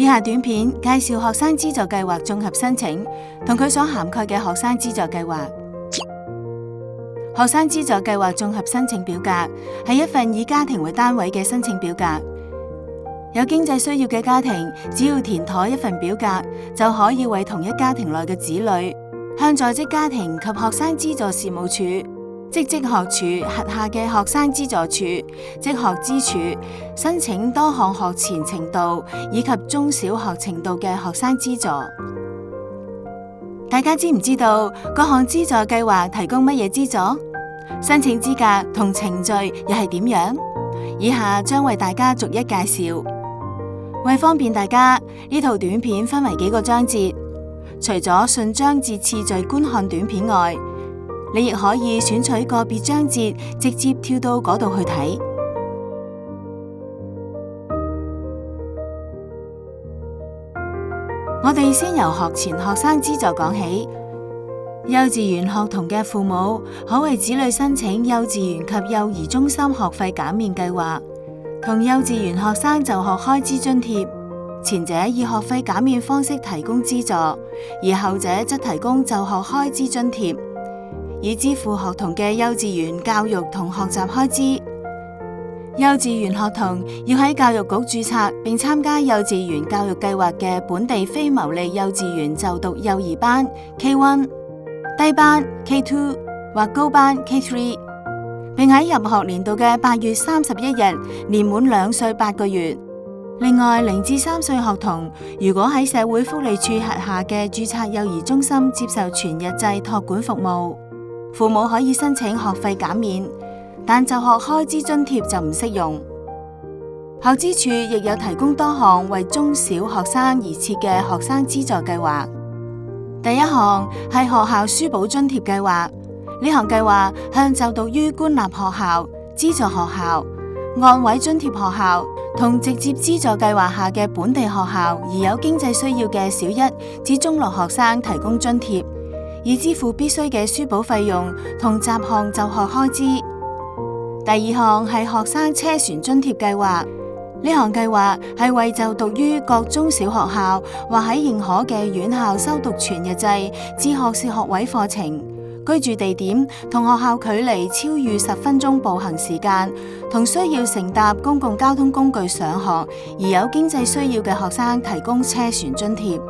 下短片介紹學生資助計劃綜合申請同佢所涵蓋嘅學生資助計劃。學生資助計劃綜合申請表格係一份以家庭為單位嘅申請表格。有經濟需要嘅家庭，只要填妥一份表格，就可以為同一家庭內嘅子女向在職家庭及學生資助事務處、即職學處轄下嘅學生資助處、職學資處申請多項學前程度以及中小學程度嘅學生資助。大家知唔知道各項資助計劃提供乜嘢資助？申請資格同程序又係點樣？以下將為大家逐一介紹。為方便大家，呢套短片分為幾個章節，除咗順章節次序觀看短片外，你亦可以選取個別章節，直接跳到嗰度去睇。我哋先由學前學生資助講起。幼稚園學童嘅父母可為子女申請幼稚園及幼兒中心學費減免計劃，同幼稚園學生就學開支津貼。前者以學費減免方式提供資助，而後者則提供就學開支津貼，以支付學童嘅幼稚園教育同學習開支。幼稚園學童要喺教育局註冊並參加幼稚園教育計劃嘅本地非牟利幼稚園就讀幼兒班 K1、低班 K2 或高班 K3， 並喺入學年度嘅8月31日年滿2歲8個月。另外，0至3歲學童如果喺社會福利署轄下嘅註冊幼兒中心接受全日制託管服務，父母可以申請學費減免，但就學開支津貼就唔適用。學資處亦有提供多項為中小學生而設嘅學生資助計劃。第一項係學校書簿津貼計劃，呢項計劃向就讀於官立學校、資助學校、按位津貼學校同直接資助計劃下嘅本地學校而有經濟需要嘅小一至中六學生提供津貼，以支付必須嘅書簿費用同雜項就學開支。第二項係學生車船津貼計劃，呢項計劃係為就讀於各中小學校或喺認可嘅院校修讀全日制至學士學位課程，居住地點同學校距離超逾10分鐘步行時間，同需要乘搭公共交通工具上學而有經濟需要嘅學生提供車船津貼。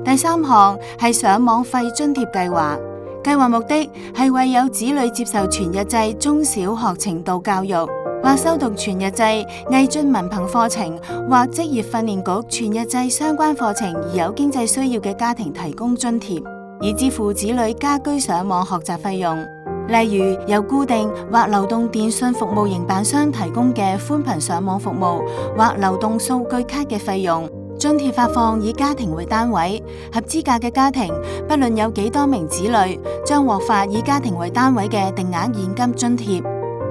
第三項係上網費津貼計劃，計劃目的係為有子女接受全日制中小學程度教育或修讀全日制毅進文憑課程或職業訓練局全日制相關課程而有經濟需要嘅家庭提供津貼，以支付子女家居上網學習費用，例如由固定或流動電信服務營辦商提供嘅寬頻上網服務或流動數據卡嘅費用。津貼發放以家庭為單位，合資格嘅家庭不論有幾多名子女，將獲發以家庭為單位嘅定額現金津貼。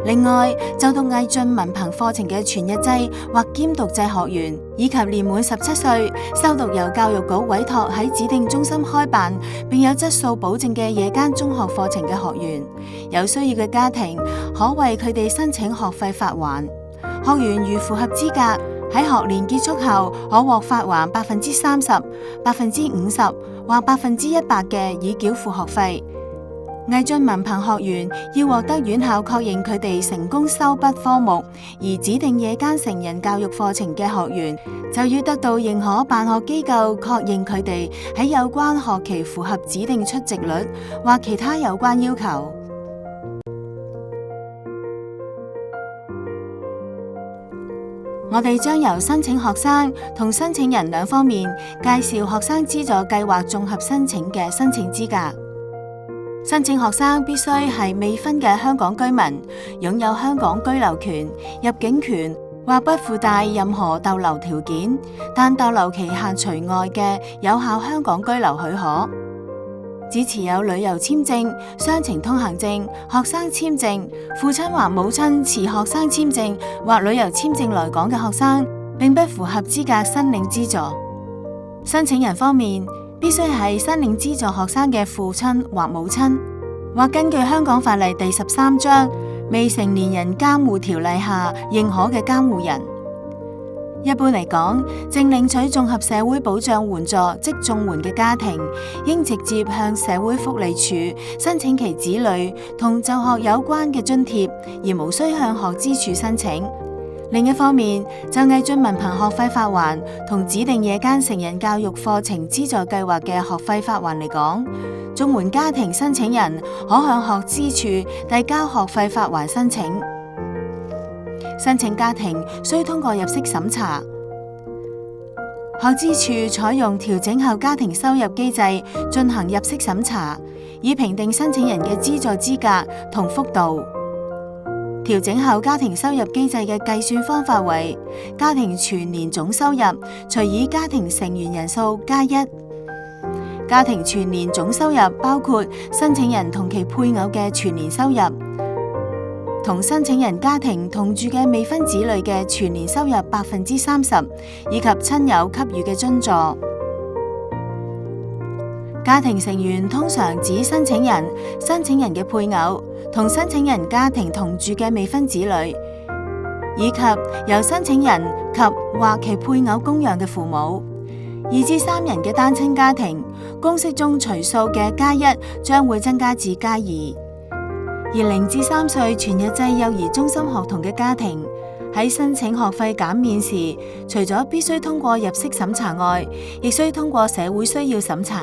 另外，就讀毅進文憑課程嘅全日制或兼讀制學員，以及年滿17歲修讀由教育局委託喺指定中心開辦並有質素保證嘅夜間中學課程嘅學員，有需要嘅家庭可為佢哋申請學費發還。學員如符合資格，喺學年結束後可獲發還30%、50%或100%嘅已繳付學費。毅進文憑學員要獲得院校確認佢哋成功修畢科目，而指定夜間成人教育課程嘅學員就要得到認可辦學機構確認佢哋喺有關學期符合指定出席率或其他有關要求。我哋將由申請學生同申請人兩方面介紹學生資助計劃綜合申請嘅申請資格。申請學生必須係未婚嘅香港居民，擁有香港居留權、入境權或不附帶任何逗留條件，但逗留期限除外嘅有效香港居留許可。只持有旅遊簽證、雙程通行證、學生簽證、父親或母親持學生簽證或旅遊簽證來港嘅學生，並不符合資格申領資助。申請人方面，必須係申領資助學生嘅父親或母親，或根據香港法例第13章未成年人監護條例下認可嘅監護人。一般嚟講，正領取綜合社會保障援助即綜援嘅家庭，應直接向社會福利署申請其子女同就學有關嘅津貼，而無需向學資處申請。另一方面，就毅進文憑學費發還同指定夜間成人教育課程資助計劃嘅學費發還嚟講，綜援家庭申請人可向學資處遞交學費發還申請。申請家庭需通過入息審查，學資處採用調整後家庭收入機制進行入息審查，以評定申請人嘅資助資格同幅度。調整後家庭收入機制嘅計算方法為家庭全年總收入除以家庭成員人數加1。家庭全年總收入包括申請人同其配偶嘅全年收入，同申請人家庭同住嘅未婚子女嘅全年收入30%，以及親友給予嘅津助。家庭成員通常指申請人、申請人嘅配偶同申請人家庭同住嘅未婚子女，以及由申請人及或其配偶供養嘅父母。2至3人嘅單親家庭，公式中除數嘅加1將會增加至加2。而0至3歲全日制幼兒中心學童嘅家庭，喺申請學費減免時，除咗必須通過入息審查外，亦需通過社會需要審查。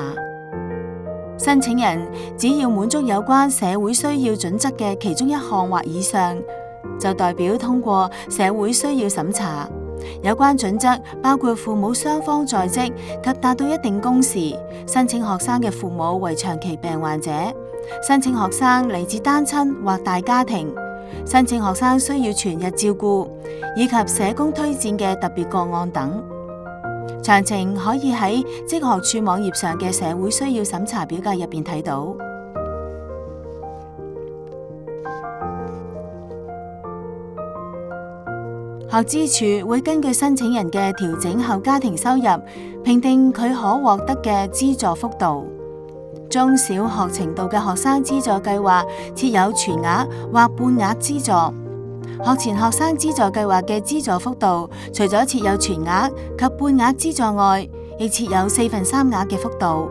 申請人只要滿足有關社會需要準則嘅其中一項或以上，就代表通過社會需要審查。有關準則包括父母雙方在職及達到一定工時，申請學生嘅父母為長期病患者，申請學生嚟自單親或大家庭，申請學生需要全日照顧，以及社工推薦嘅特別個案等。詳情可以喺職學處網頁上嘅社會需要審查表格入邊睇到。學資處會根據申請人嘅調整後家庭收入，評定佢可獲得嘅資助幅度。中小學程度嘅學生資助計劃設有全額或半額資助。學前學生資助計劃嘅資助幅度，除咗設有全額及半額資助外，亦設有3/4額嘅幅度。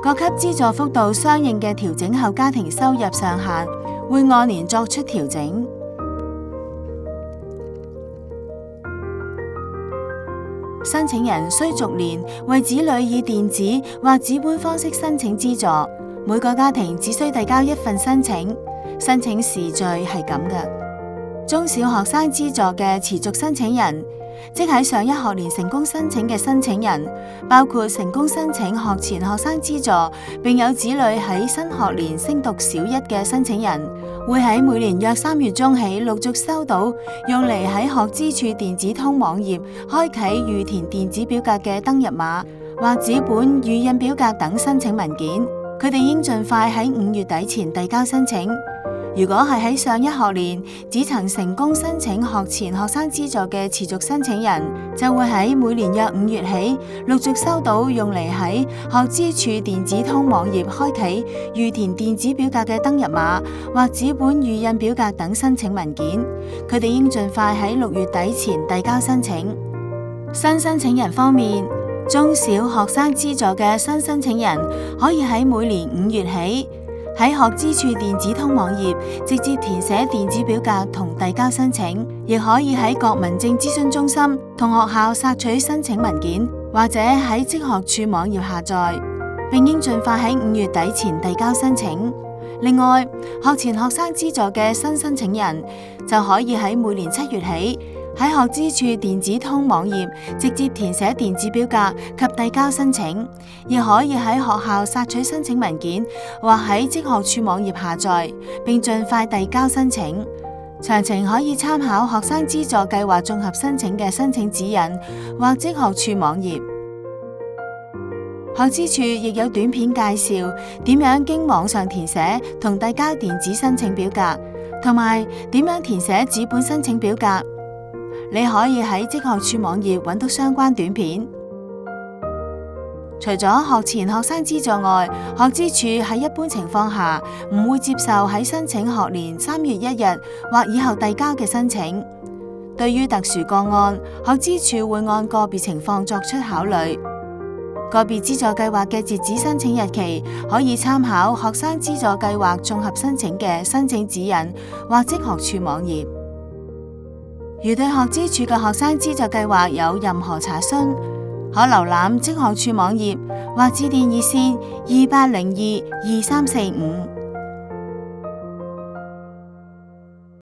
各級資助幅度相應嘅調整後家庭收入上限，會按年作出調整。申請人需逐年為子女以電子或紙本方式申請資助，每個家庭只需遞交1份申請。申請時序係咁嘅：中小學生資助嘅持續申請人，即喺上一學年成功申請嘅申請人，包括成功申請學前學生資助並有子女喺新學年升讀小1嘅申請人，會喺每年約3月中起陸續收到用嚟喺學資處電子通網頁開啟預填電子表格嘅登入碼或紙本預印表格等申請文件。佢哋應盡快喺5月底前遞交申請。如果係喺上一學年只曾成功申請學前學生資助嘅持續申請人，就會喺每年約5月起陸續收到用嚟喺學資處電子通網頁開啟預填電子表格嘅登入碼或紙本預印表格等申請文件。佢哋應盡快喺6月底前遞交申請。新申請人方面，中小學生資助嘅新申請人可以喺每年5月起喺學資處電子通網頁直接填寫電子表格同遞交申請，亦可以喺各民政諮詢中心同學校索取申請文件，或者喺職學處網頁下載，並應盡快喺5月底前遞交申請。另外，學前學生資助嘅新申請人就可以喺每年7月起喺學資處電子通網頁直接填寫電子表格及遞交申請，亦可以喺學校索取申請文件，或喺職學處網頁下載，並盡快遞交申請。詳情可以參考學生資助計劃綜合申請嘅申請指引或職學處網頁。學資處亦有短片介紹點樣經網上填寫同遞交電子申請表格，同埋點樣填寫紙本申請表格。你可以喺職學處網頁揾到相關短片。除咗學前學生資助外，學資處喺一般情況下唔會接受喺申請學年3月1日或以後遞交嘅申請。對對於特殊個案，學資處會按個別情況作出考慮。個別資助計劃嘅截止申請日期可以參考學生資助計劃綜合申請嘅申請指引或職學處網頁。如對學資處嘅學生資助計劃有任何查詢，可瀏覽職學處網頁或致電熱線28022345。